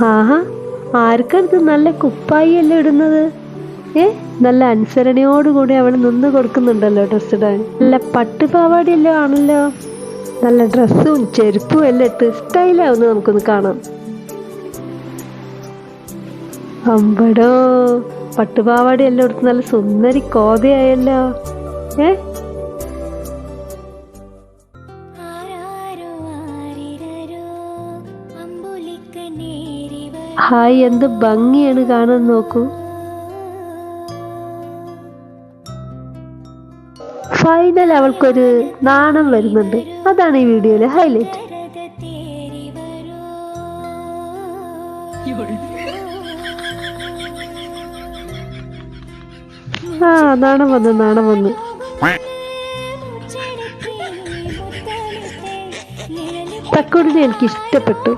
ആഹാ, ആർക്കത് നല്ല കുപ്പായി അല്ലേ ഇടുന്നത്? ഏ, നല്ല അനുസരണയോടുകൂടി അവൾ നിന്ന് കൊടുക്കുന്നുണ്ടല്ലോ ഡ്രസ് ഇടാൻ. നല്ല പട്ടുപാവാടിയല്ലോ ആണല്ലോ. നല്ല ഡ്രസ്സും ചെരുപ്പും എല്ലാം ഇട്ട് സ്റ്റൈലാവുന്ന നമുക്കൊന്ന് കാണാം. അമ്പടോ, പട്ടുപാവാടി എല്ലാം എടുത്ത് നല്ല സുന്ദരി കോതയായല്ലോ. ഏ, ഹായ്, എന്ത് ഭംഗിയാണ് കാണാൻ, നോക്കൂ. ഫൈനൽ അവൾക്കൊരു നാണം വരുന്നുണ്ട്. അതാണ് ഈ വീഡിയോയിലെ ഹൈലൈറ്റ്. ആ, നാണം വന്നു, നാണം വന്നു. തക്കുടിനെ എനിക്ക് ഇഷ്ടപ്പെട്ടു.